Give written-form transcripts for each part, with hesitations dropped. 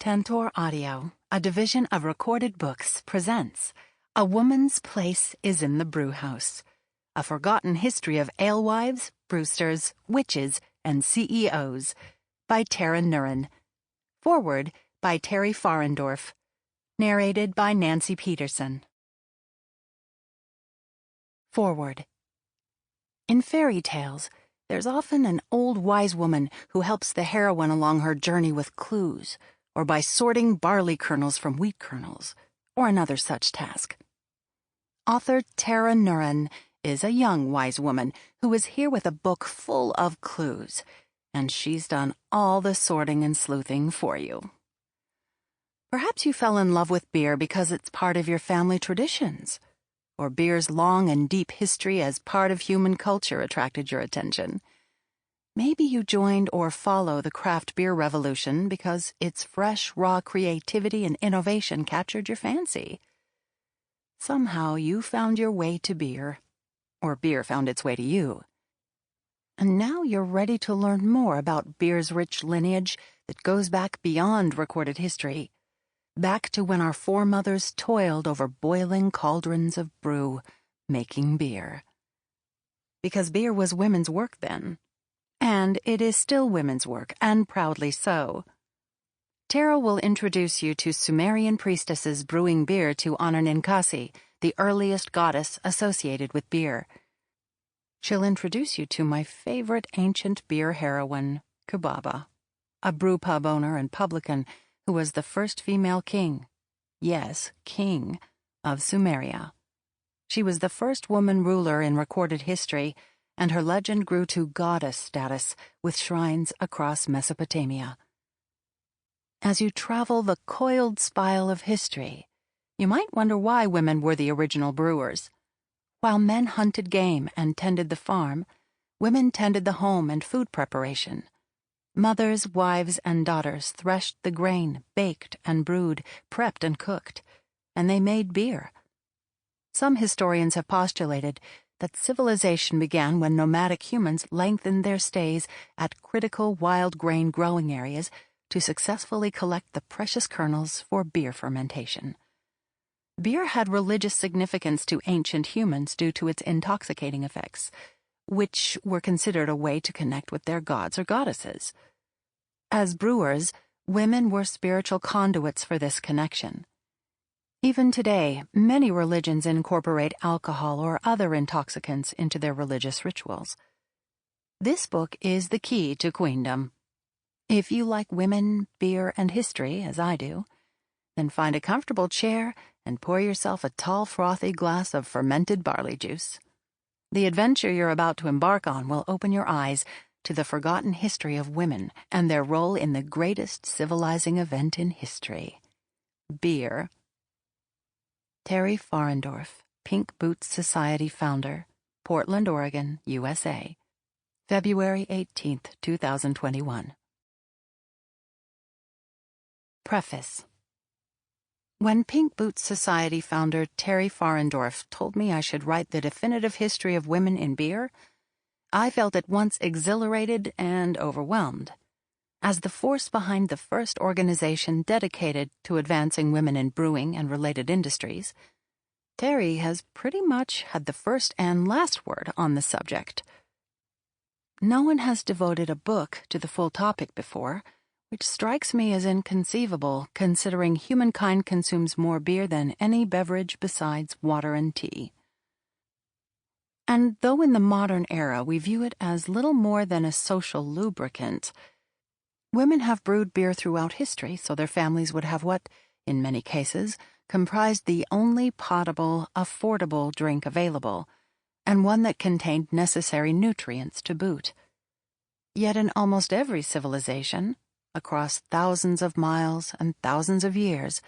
Tantor Audio, a division of Recorded Books, presents A Woman's Place is in the Brewhouse, a forgotten history of alewives, brewsters, witches, and CEOs, by Tara Nurin. Foreword by Terry Farendorf. Narrated by Nancy Peterson. Foreword. In fairy tales, there's often an old wise woman who helps the heroine along her journey with clues, or by sorting barley kernels from wheat kernels, or another such task. Author Tara Nurin is a young wise woman who is here with a book full of clues, and she's done all the sorting and sleuthing for you. Perhaps you fell in love with beer because it's part of your family traditions, or beer's long and deep history as part of human culture attracted your attention. Maybe you joined or follow the craft beer revolution because its fresh, raw creativity and innovation captured your fancy. Somehow you found your way to beer, or beer found its way to you. And now you're ready to learn more about beer's rich lineage that goes back beyond recorded history, back to when our foremothers toiled over boiling cauldrons of brew, making beer. Because beer was women's work then. And it is still women's work, and proudly so. Tara will introduce you to Sumerian priestesses brewing beer to honor Ninkasi, the earliest goddess associated with beer. She'll introduce you to my favorite ancient beer heroine, Kubaba, a brewpub owner and publican who was the first female king, yes, king, of Sumeria. She was the first woman ruler in recorded history, and her legend grew to goddess status with shrines across Mesopotamia. As you travel the coiled spile of history, you might wonder why women were the original brewers. While men hunted game and tended the farm, women tended the home and food preparation. Mothers, wives, and daughters threshed the grain, baked and brewed, prepped and cooked, and they made beer. Some historians have postulated that civilization began when nomadic humans lengthened their stays at critical wild grain growing areas to successfully collect the precious kernels for beer fermentation. Beer had religious significance to ancient humans due to its intoxicating effects, which were considered a way to connect with their gods or goddesses. As brewers, women were spiritual conduits for this connection. Even today, many religions incorporate alcohol or other intoxicants into their religious rituals. This book is the key to queendom. If you like women, beer, and history, as I do, then find a comfortable chair and pour yourself a tall, frothy glass of fermented barley juice. The adventure you're about to embark on will open your eyes to the forgotten history of women and their role in the greatest civilizing event in history, beer. Terry Farendorf, Pink Boots Society founder, Portland, Oregon, USA. February 18, 2021. Preface. When Pink Boots Society founder Terry Farendorf told me I should write the definitive history of women in beer, I felt at once exhilarated and overwhelmed. As the force behind the first organization dedicated to advancing women in brewing and related industries, Terry has pretty much had the first and last word on the subject. No one has devoted a book to the full topic before, which strikes me as inconceivable considering humankind consumes more beer than any beverage besides water and tea. And though in the modern era we view it as little more than a social lubricant, women have brewed beer throughout history so their families would have what, in many cases, comprised the only potable, affordable drink available, and one that contained necessary nutrients to boot. Yet in almost every civilization, across thousands of miles and thousands of years,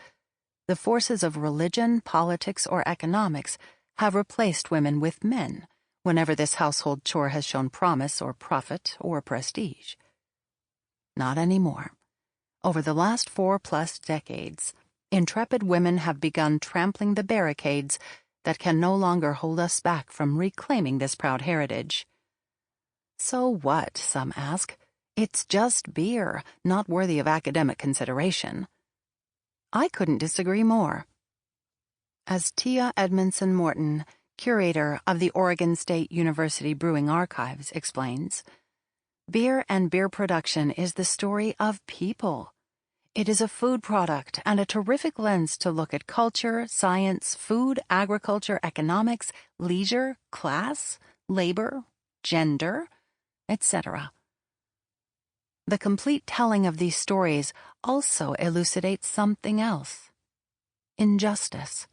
the forces of religion, politics, or economics have replaced women with men whenever this household chore has shown promise or profit or prestige. Not anymore. Over the last 4+ decades, intrepid women have begun trampling the barricades that can no longer hold us back from reclaiming this proud heritage. So what, some ask? It's just beer, not worthy of academic consideration. I couldn't disagree more. As Tia Edmondson Morton, curator of the Oregon State University Brewing Archives, explains, beer and beer production is the story of people. It is a food product and a terrific lens to look at culture, science, food, agriculture, economics, leisure, class, labor, gender, etc. The complete telling of these stories also elucidates something else: injustice.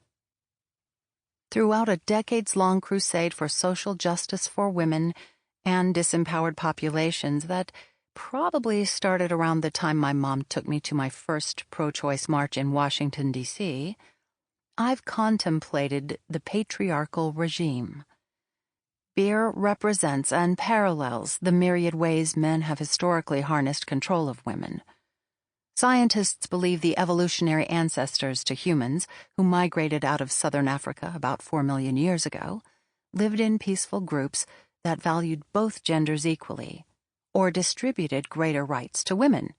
Throughout a decades-long crusade for social justice for women and disempowered populations that probably started around the time my mom took me to my first pro-choice march in Washington, D.C., I've contemplated the patriarchal regime. Beer represents and parallels the myriad ways men have historically harnessed control of women. Scientists believe the evolutionary ancestors to humans, who migrated out of southern Africa about 4 million years ago, lived in peaceful groups that valued both genders equally, or distributed greater rights to women.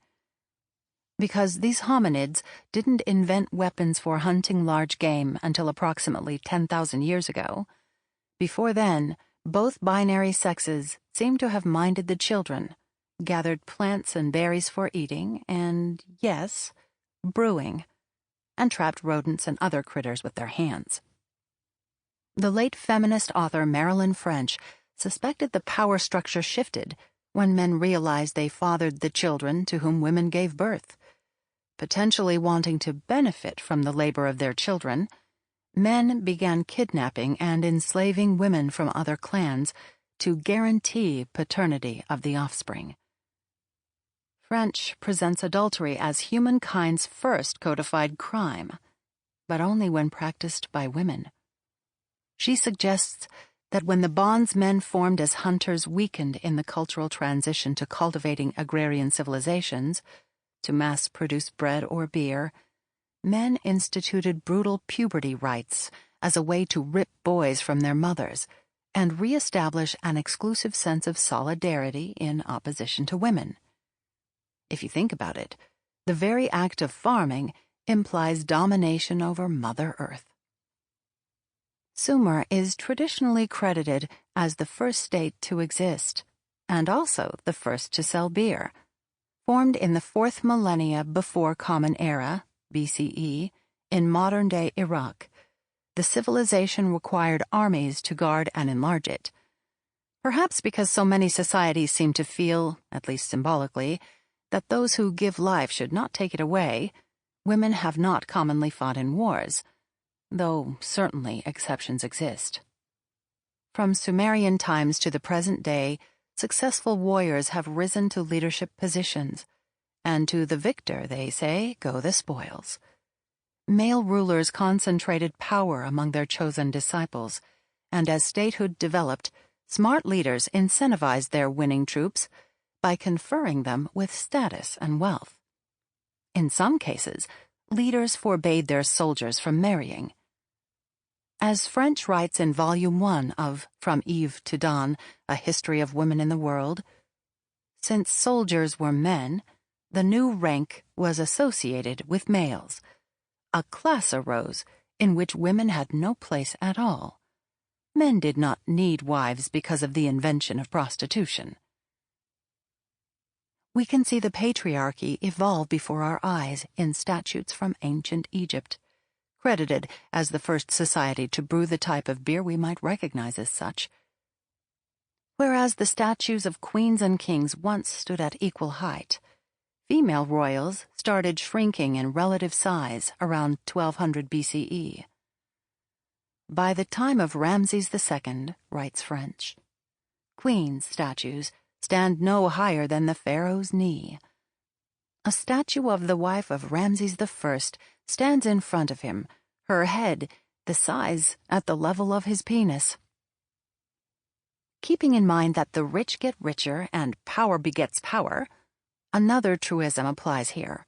Because these hominids didn't invent weapons for hunting large game until approximately 10,000 years ago, before then, both binary sexes seem to have minded the children, gathered plants and berries for eating, and, yes, brewing, and trapped rodents and other critters with their hands. The late feminist author Marilyn French suspected the power structure shifted when men realized they fathered the children to whom women gave birth. Potentially wanting to benefit from the labor of their children, men began kidnapping and enslaving women from other clans to guarantee paternity of the offspring. French presents adultery as humankind's first codified crime, but only when practiced by women. She suggests that when the bonds men formed as hunters weakened in the cultural transition to cultivating agrarian civilizations, to mass-produce bread or beer, men instituted brutal puberty rites as a way to rip boys from their mothers and re-establish an exclusive sense of solidarity in opposition to women. If you think about it, the very act of farming implies domination over Mother Earth. Sumer is traditionally credited as the first state to exist, and also the first to sell beer. Formed in the 4th millennia before Common Era, BCE, in modern-day Iraq, the civilization required armies to guard and enlarge it. Perhaps because so many societies seem to feel, at least symbolically, that those who give life should not take it away, women have not commonly fought in wars, though certainly exceptions exist. From Sumerian times to the present day, successful warriors have risen to leadership positions, and to the victor, they say, go the spoils. Male rulers concentrated power among their chosen disciples, and as statehood developed, smart leaders incentivized their winning troops by conferring them with status and wealth. In some cases, leaders forbade their soldiers from marrying. As French writes in Volume 1 of From Eve to Dawn, A History of Women in the World, since soldiers were men, the new rank was associated with males. A class arose in which women had no place at all. Men did not need wives because of the invention of prostitution. We can see the patriarchy evolve before our eyes in statutes from ancient Egypt, credited as the first society to brew the type of beer we might recognize as such. Whereas the statues of queens and kings once stood at equal height, female royals started shrinking in relative size around 1200 BCE. By the time of Ramses II, writes French, queens' statues stand no higher than the pharaoh's knee. A statue of the wife of Ramses I stands in front of him, her head the size at the level of his penis. Keeping in mind that the rich get richer and power begets power, another truism applies here.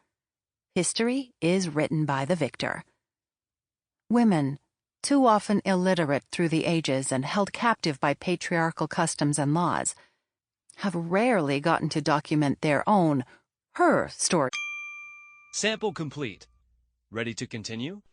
History is written by the victor. Women, too often illiterate through the ages and held captive by patriarchal customs and laws, have rarely gotten to document their own, her story. Sample complete. Ready to continue?